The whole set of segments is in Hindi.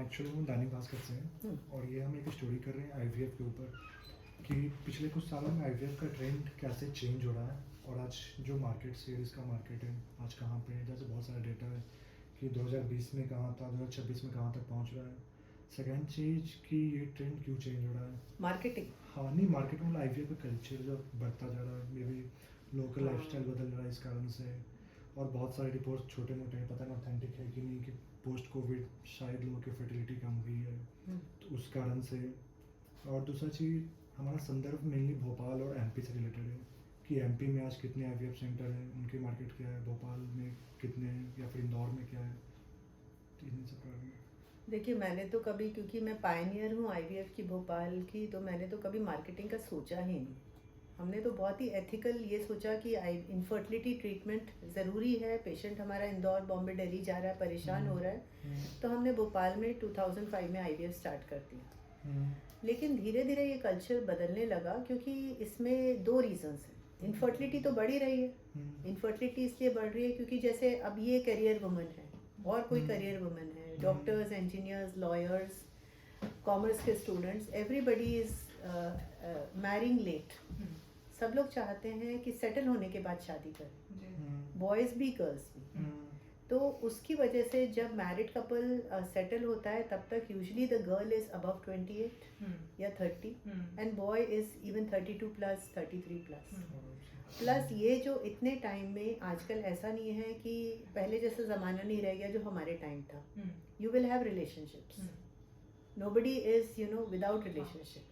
एक्चुअली हम दैनिक भास्कर से हैं और ये हम एक स्टोरी कर रहे हैं आईवीएफ के ऊपर कि पिछले कुछ सालों में आईवीएफ का ट्रेंड कैसे चेंज हो रहा है और आज जो मार्केट सीरीज़ का मार्केट है आज कहाँ पे है। जैसे बहुत सारा डेटा है कि 2020 में कहाँ था, 2026 में कहाँ तक पहुँच रहा है। सेकेंड चीज़ कि ये ट्रेंड क्यों चेंज हो रहा है, मार्केटिंग। हाँ नहीं मार्केट में आईवीएफ का कल्चर जो बढ़ता जा रहा है, मे बी लोकल लाइफस्टाइल बदल रहा है इस कारण से। और बहुत सारे रिपोर्ट छोटे मोटे हैं, पता नहीं ऑथेंटिक है कि नहीं, कि पोस्ट कोविड शायद लोगों की फर्टिलिटी कम हुई है तो उस कारण से। और दूसरा चीज़ हमारा संदर्भ मेनली भोपाल और एमपी से रिलेटेड है कि एमपी में आज कितने आईवीएफ सेंटर हैं, उनकी मार्केट क्या है, भोपाल में कितने हैं या फिर इंदौर में क्या है, तो इन सब कारण में। देखिए, मैंने तो कभी, क्योंकि मैं पायनियर हूँ आईवीएफ की भोपाल की, तो मैंने तो कभी मार्केटिंग का सोचा ही नहीं। हमने तो बहुत ही एथिकल ये सोचा कि इनफर्टिलिटी ट्रीटमेंट ज़रूरी है, पेशेंट हमारा इंदौर बॉम्बे दिल्ली जा रहा है, परेशान हो रहा है, तो हमने भोपाल में 2005 में आईवीएफ स्टार्ट कर दिया। लेकिन धीरे धीरे ये कल्चर बदलने लगा क्योंकि इसमें दो रीजंस हैं। इनफर्टिलिटी तो बढ़ ही रही है। इनफर्टिलिटी इसलिए बढ़ रही है क्योंकि जैसे अब ये करियर वुमन है और कोई करियर वुमन है, डॉक्टर्स, इंजीनियर्स, लॉयर्स, कॉमर्स के students, everybody is marrying late. सब लोग चाहते हैं कि सेटल होने के बाद शादी करें, बॉयज़ भी गर्ल्स भी। तो उसकी वजह से जब मैरिड कपल सेटल होता है तब तक usually the girl is above 28 या 30 and boy is even 32 plus 33 plus. ये जो इतने टाइम में आजकल ऐसा नहीं है कि पहले जैसा ज़माना नहीं रह गया जो हमारे टाइम था। You will have relationships, nobody is without relationship.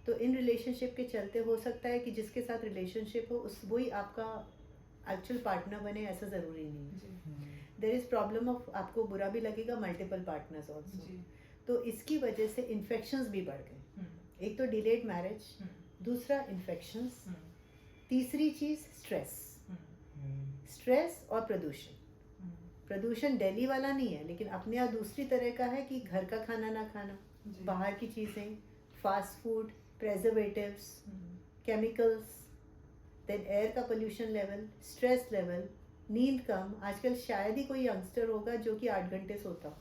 तो इन रिलेशनशिप के चलते हो सकता है कि जिसके साथ रिलेशनशिप हो उस वही आपका एक्चुअल पार्टनर बने, ऐसा ज़रूरी नहीं है। देयर इज़ प्रॉब्लम ऑफ, आपको बुरा भी लगेगा, मल्टीपल पार्टनर्स ऑल्सो। तो इसकी वजह से इन्फेक्शंस भी बढ़ गए। एक तो डिलेड मैरिज, दूसरा इन्फेक्शंस, तीसरी चीज़ स्ट्रेस और प्रदूषण। प्रदूषण दिल्ली वाला नहीं है, लेकिन अपने यहाँ दूसरी तरह का है कि घर का खाना ना खाना, बाहर की चीज़ें, fast food, preservatives, chemicals, then air का पोल्यूशन लेवल, स्ट्रेस लेवल, नींद कम। आजकल शायद ही कोई यंगस्टर होगा जो कि 8 घंटे सोता हो।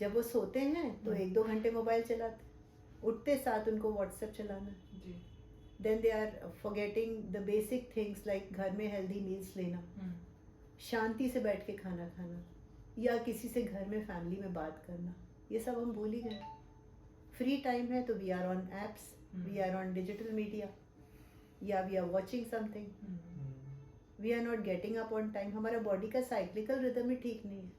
जब वो सोते हैं तो 1-2 घंटे मोबाइल चलाते, उठते साथ उनको व्हाट्सएप चलाना। Then they are forgetting the basic things like घर में हेल्दी मील्स लेना, शांति से बैठ के खाना खाना, या किसी से घर में फैमिली में बात करना, ये सब हम भूल ही गए। फ्री टाइम है तो we are on apps, we are on digital media, या we are watching something, we are not getting up on time. हमारा बॉडी का साइक्लिकल रिदम ही ठीक नहीं है।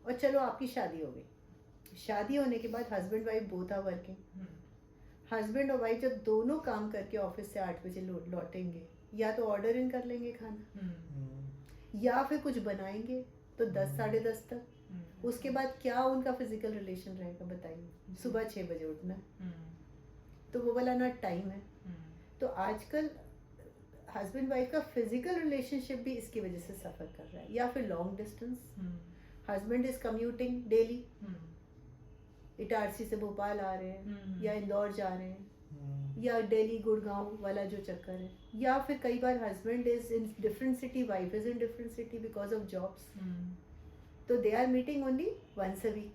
और चलो आपकी शादी हो गई, शादी होने के बाद husband wife both are working. Husband और वाइफ जब दोनों काम करके ऑफिस से 8 बजे लौटेंगे, या तो ऑर्डर इन कर लेंगे खाना, या फिर कुछ बनाएंगे तो 10 साढ़े 10 तक। उसके बाद क्या उनका फिजिकल रिलेशन रहेगा बताइए। सुबह 6 बजे उठना, तो वो वाला ना टाइम है। तो आजकल हस्बैंड वाइफ का फिजिकल रिलेशनशिप भी इसकी वजह से सफ़र कर रहा है। या फिर long distance, husband is commuting daily, Itarsi से भोपाल आ रहे हैं या इंदौर जा रहे हैं, या दिल्ली गुड़गांव वाला जो चक्कर है, या फिर कई बार husband is in different city, wife is in different city because of jobs. तो they are meeting only once a week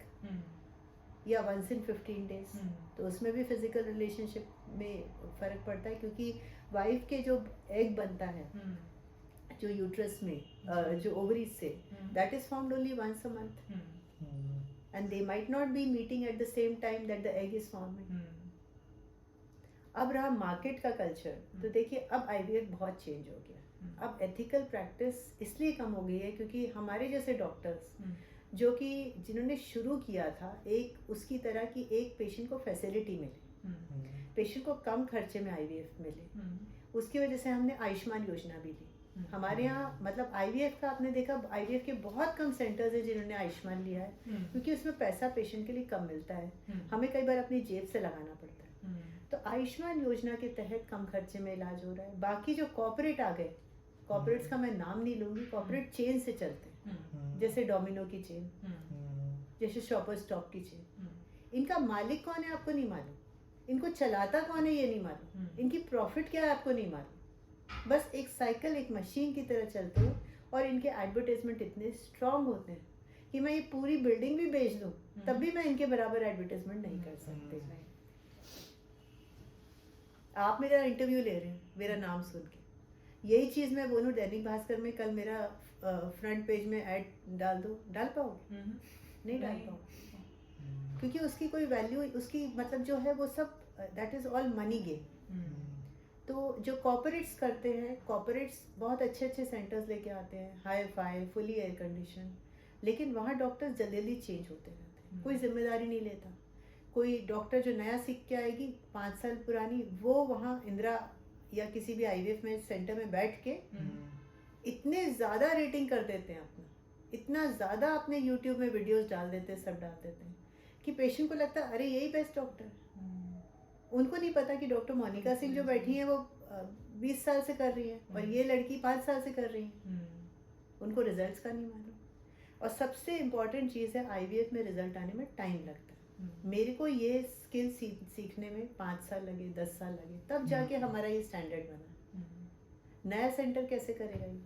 या वंस इन 15 डेज। तो उसमें भी फिजिकल रिलेशनशिप में फ़र्क पड़ता है, क्योंकि वाइफ के जो एग बनता है जो यूट्रस में जो ओवरीज से, that is formed only once a month, and they might not be meeting at the same time that the egg is forming. अब रहा मार्केट का कल्चर, तो देखिए अब आईवीएफ बहुत चेंज हो गया। अब एथिकल प्रैक्टिस इसलिए कम हो गई है क्योंकि हमारे जैसे डॉक्टर्स जो कि जिन्होंने शुरू किया था, एक उसकी तरह की एक पेशेंट को फैसिलिटी मिले, पेशेंट को कम खर्चे में आईवीएफ मिले, उसकी वजह से हमने आयुष्मान योजना भी ली। हमारे यहाँ मतलब आईवीएफ का आपने देखा, आईवीएफ के बहुत कम सेंटर्स हैं जिन्होंने आयुष्मान लिया है, क्योंकि उसमें पैसा पेशेंट के लिए कम मिलता है, हमें कई बार अपनी जेब से लगाना पड़ता है। तो आयुष्मान योजना के तहत कम खर्चे में इलाज हो रहा है। बाकी जो कॉर्पोरेट आ गए, कॉर्पोरेट्स का मैं नाम नहीं लूंगी, कॉर्पोरेट चेन से चलते हैं, जैसे डोमिनो की चेन, जैसे शॉपर स्टॉप की चेन। इनका मालिक कौन है आपको नहीं मालूम, इनको चलाता कौन है ये नहीं मालूम, इनकी प्रॉफिट क्या है आपको नहीं मालूम। बस एक साइकिल, एक मशीन की तरह चलते हैं, और इनके एडवर्टाइजमेंट इतने स्ट्रांग होते हैं कि मैं ये पूरी बिल्डिंग भी बेच दूं तब भी मैं इनके बराबर एडवर्टाइजमेंट नहीं कर सकती। आप मेरा इंटरव्यू ले रहे हैं मेरा नाम सुन के, यही चीज़ मैं बोलूँ दैनिक भास्कर में कल मेरा फ्रंट पेज में ऐड डाल दो, डाल पाओगे? नहीं डाल पाओगे, क्योंकि उसकी कोई वैल्यू, उसकी मतलब जो है वो सब that is all money game. तो जो कॉर्पोरेट्स करते हैं, कॉर्पोरेट्स बहुत अच्छे अच्छे सेंटर्स लेके आते हैं, hi fi fully air condition, लेकिन वहाँ डॉक्टर्स जल्दी जल्दी चेंज होते रहते हैं, कोई जिम्मेदारी नहीं लेता। कोई डॉक्टर जो नया सीख के आएगी 5 साल पुरानी, वो वहाँ इंदिरा या किसी भी आईवीएफ में सेंटर में बैठ के इतने ज़्यादा रेटिंग कर देते हैं अपना, इतना ज़्यादा अपने यूट्यूब में वीडियोस डाल देते हैं, सब डाल देते हैं कि पेशेंट को लगता है अरे यही बेस्ट डॉक्टर है। उनको नहीं पता कि डॉक्टर मोनिका सिंह जो बैठी हैं वो 20 साल से कर रही है और ये लड़की 5 साल से कर रही है, उनको रिजल्ट्स का नहीं मालूम। और सबसे इम्पॉर्टेंट चीज़ है आईवीएफ में रिजल्ट आने में टाइम लगता है। मेरे को ये स्किल सीखने में 5 साल लगे, 10 साल लगे, तब जाके हमारा ये स्टैंडर्ड बना। नया सेंटर कैसे करेगा ये?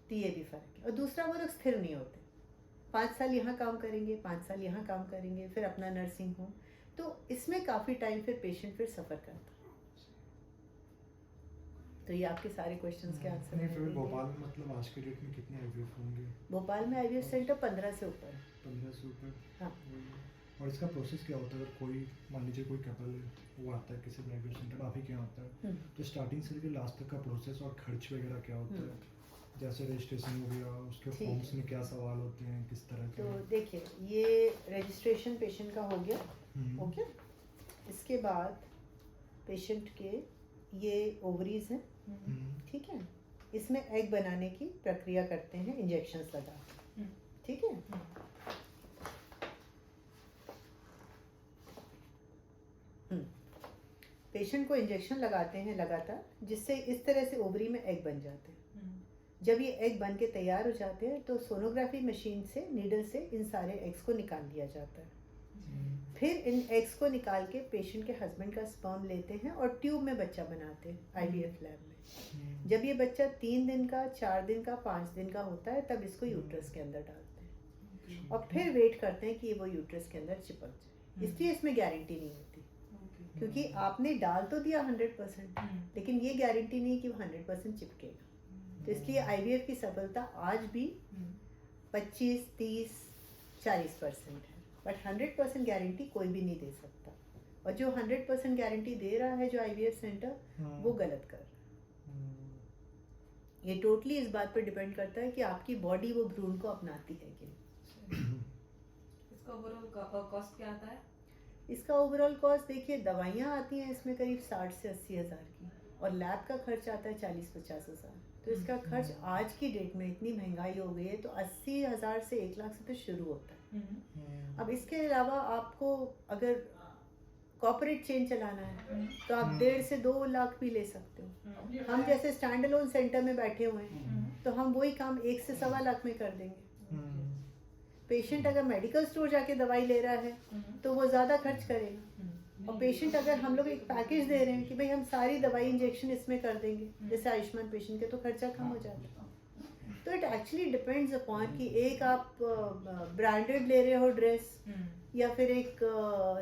तो ये भी फ़र्क है। और दूसरा, वो लोग स्थिर नहीं होते, 5 साल यहाँ काम करेंगे, 5 साल यहाँ काम करेंगे, फिर अपना नर्सिंग होम, तो इसमें काफ़ी टाइम फिर पेशेंट फिर सफ़र करता है। तो ये आपके सारे क्वेश्चंस के आंसर नहीं, फिर भोपाल में मतलब आज के डेट में कितने आईवीएफ होंगे? भोपाल में आईवीएफ सेंटर 15 से ऊपर है। 15 से ऊपर। हाँ। और इसका प्रोसेस क्या होता है? अगर कोई मान लीजिए कोई कपल है, वो आता है किसी आईवीएफ सेंटर, आप ही क्या होता है, तो स्टार्टिंग से लेकर लास्ट तक का प्रोसेस और खर्च वगैरह क्या होता है? जैसे रजिस्ट्रेशन हो गया, उसके फॉर्म्स में क्या सवाल होते हैं, किस तरह के? तो देखिए, ये रजिस्ट्रेशन पेशेंट का हो गया, ओके। इसके बाद पेशेंट के ये ओवरीज हैं, ठीक है, इसमें एग बनाने की प्रक्रिया करते हैं इंजेक्शंस लगा के, ठीक है। पेशेंट को इंजेक्शन लगाते हैं लगातार, जिससे इस तरह से ओवरी में एग बन जाते हैं। जब ये एग बन के तैयार हो जाते हैं तो सोनोग्राफी मशीन से, नीडल से इन सारे एग्स को निकाल लिया जाता है। फिर इन एग्स को निकाल के पेशेंट के हस्बैंड का स्पर्म लेते हैं और ट्यूब में बच्चा बनाते हैं आईवीएफ लैब में। जब ये बच्चा 3 दिन का, 4 दिन का, 5 दिन का होता है, तब इसको यूट्रस के अंदर डालते हैं और फिर वेट करते हैं कि वो यूट्रस के अंदर चिपक जाए। इसलिए इसमें गारंटी नहीं होती, क्योंकि आपने डाल तो दिया 100%, लेकिन ये गारंटी नहीं कि वो 100% चिपकेगा। तो इसलिए आईवीएफ की सफलता आज भी 25, 30, 40% है, बट 100% गारंटी कोई भी नहीं दे सकता। और जो 100% गारंटी दे रहा है जो आईवीएफ सेंटर, वो गलत कर रहा है। ये टोटली इस बात पर डिपेंड करता है कि आपकी बॉडी वो भ्रूण को अपनाती है कि नहीं। इसका ओवरऑल कॉस्ट क्या आता है? इसका ओवरऑल कॉस्ट देखिए, दवाइयाँ आती हैं इसमें करीब 60 से 80 हज़ार की, और लैब का खर्च आता है 40-50 हज़ार। तो इसका खर्च आज की डेट में इतनी महंगाई हो गई है, तो 80 हज़ार से 1 लाख से तो शुरू होता है। अब इसके अलावा आपको अगर कॉर्पोरेट चेन चलाना है तो आप 1.5 से 2 लाख भी ले सकते हो। हम जैसे स्टैंड अलोन सेंटर में बैठे हुए हैं, तो हम वही काम 1 से 1.25 लाख में कर देंगे। पेशेंट अगर मेडिकल स्टोर जाके दवाई ले रहा है तो वो ज़्यादा खर्च करेगा, और पेशेंट अगर हम लोग एक पैकेज दे रहे हैं कि भाई हम सारी दवाई इंजेक्शन इसमें कर देंगे, जैसे आयुष्मान पेशेंट के, तो खर्चा कम हो जाता है। तो इट एक्चुअली डिपेंड्स अपॉन कि एक आप ब्रांडेड ले रहे हो ड्रेस, या फिर एक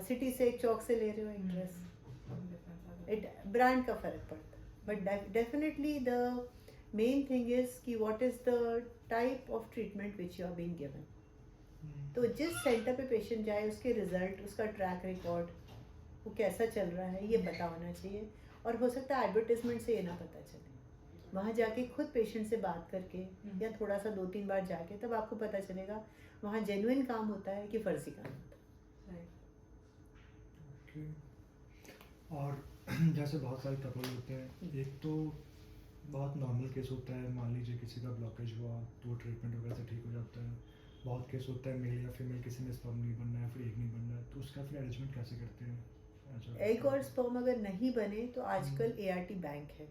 सिटी से, एक चौक से ले रहे हो एक ड्रेस, इट ब्रांड का फ़र्क पड़ता है। But definitely the main thing is कि what is the type of treatment which you are being given. तो जिस सेंटर पे पेशेंट जाए, उसके रिजल्ट, उसका ट्रैक रिकॉर्ड, वो कैसा चल रहा है, ये पता होना चाहिए। और हो सकता है एडवर्टिजमेंट से ये ना पता चले, वहाँ जाके खुद पेशेंट से बात करके या थोड़ा सा 2-3 बार जाके, तब आपको पता चलेगा वहाँ जेन्युइन काम होता है कि फर्जी काम होता है। और जैसे बहुत सारे कपल होते हैं, एक तो बहुत नॉर्मल केस होता है, मान लीजिए किसी का ब्लॉकेज हुआ तो ट्रीटमेंट वगैरह से ठीक हो जाता है। बहुत केस होता है मेल या फीमेल, किसी में स्पर्म नहीं बनना है, फिर एग नहीं बनना है, तो उसका फिर अरेंजमेंट कैसे करते हैं? एग और स्पर्म अगर नहीं बने तो आजकल ART बैंक है,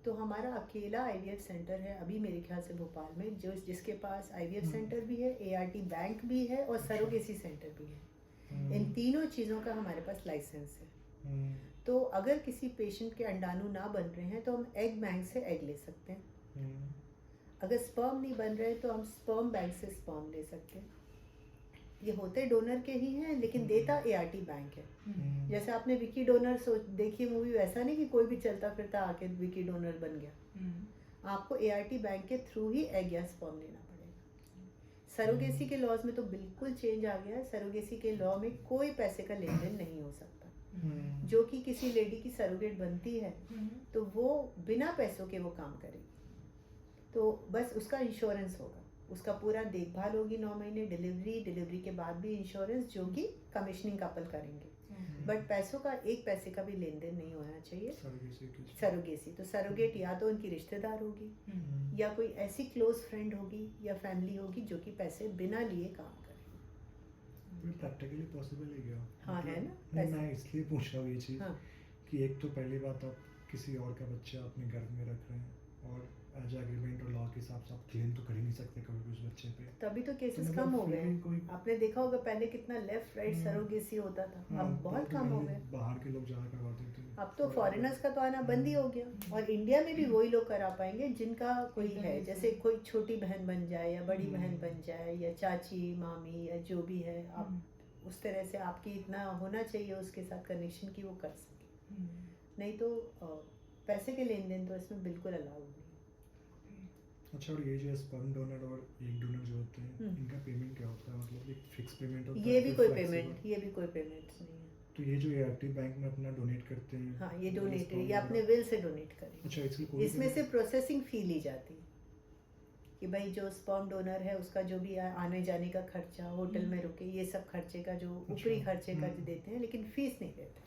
तो हमारा अकेला IVF सेंटर है अभी मेरे ख्याल से भोपाल में, जो जिसके पास IVF सेंटर भी है, ART बैंक भी है और सरोगेसी सेंटर भी है। इन तीनों चीज़ों का हमारे पास लाइसेंस है। तो अगर किसी पेशेंट के अंडाणु ना बन रहे हैं तो हम एग बैंक से एग ले सकते हैं। अगर स्पर्म नहीं बन रहे तो हम स्पर्म बैंक से स्पर्म ले सकते हैं। ये होते डोनर के ही हैं लेकिन देता एआरटी बैंक है। हम्म, जैसे आपने विकी डोनर देखी मूवी, वैसा नहीं कि कोई भी चलता फिरता आके विकी डोनर बन गया। हम्म, आपको एआरटी बैंक के थ्रू ही एग या स्पर्म लेना पड़ेगा। सरोगेसी के लॉज में तो बिल्कुल चेंज आ गया है। सरोगेसी के लॉ में कोई पैसे का लेन देन नहीं हो सकता। हम्म, जो कि किसी लेडी की सरोगेट बनती है हम्म, तो वो बिना पैसों के वो काम करेगी, तो बस उसका इंश्योरेंस होगा, उसका पूरा देखभाल होगी 9 महीने, डिलीवरी के बाद भी इंश्योरेंस, जो कि कमिश्निंग कपल करेंगे। हम्म, बट पैसों का एक पैसे का भी लेन देन नहीं होना चाहिए। surrogacy के- सरोगेसी तो सरोगेट या तो उनकी रिश्तेदार होगी हम्म, या कोई ऐसी क्लोज फ्रेंड होगी या फैमिली होगी जो कि पैसे बिना लिए काम करे। प्रैक्टिकली पॉसिबल है क्या? हाँ, है ना, नहीं, ऐसे- मैं इसलिए पूछ रहा हूँ ये चीज़ हाँ। कि एक तो पहली बात, आप किसी और का बच्चा अपने घर में रख रहे हैं और एज एग्रीमेंट और लॉ के हिसाब से आप क्लेम तो कर ही नहीं सकते कभी भी उस बच्चे पे। तभी तो केसेस मतलब कम हो फिर गए। भी कोई- आपने देखा होगा पहले कितना लेफ्ट राइट हम्म। सरोगेसी होता था, हाँ, अब बहुत कम हो गए। बाहर के लोग ज़्यादा करवाते थे। अब तो फॉरेनर्स का तो आना बंद ही हो गया, और इंडिया में भी वही लोग करा पाएंगे जिनका कोई है, जैसे कोई छोटी बहन बन जाए या बड़ी बहन बन जाए या चाची मामी या जो भी है, आप उस तरह से आपकी इतना होना चाहिए उसके साथ कनेक्शन की वो कर सके। नहीं तो पैसे के लेन देन तो इसमें बिल्कुल अलाउड नहीं। अच्छा, और ये जो स्पर्म डोनर और एग डोनर जो होते हैं, हम्म। इनका पेमेंट क्या होता है? मतलब एक फिक्स पेमेंट होता है? ये भी फिर कोई flexible? पेमेंट, ये भी कोई पेमेंट नहीं है। तो ये जो एआरटी बैंक में अपना डोनेट करते हैं, हाँ, ये डोनेट, sperm ये अपने donor- विल से डोनेट करेंगे। अच्छा, इसकी कोई इसमें से प्रोसेसिंग फी ली जाती है कि भाई जो स्पर्म डोनर है उसका जो भी आने जाने का खर्चा, होटल में रुके, ये सब खर्चे का जो ऊपरी खर्चे का जो देते हैं, लेकिन फीस नहीं देते।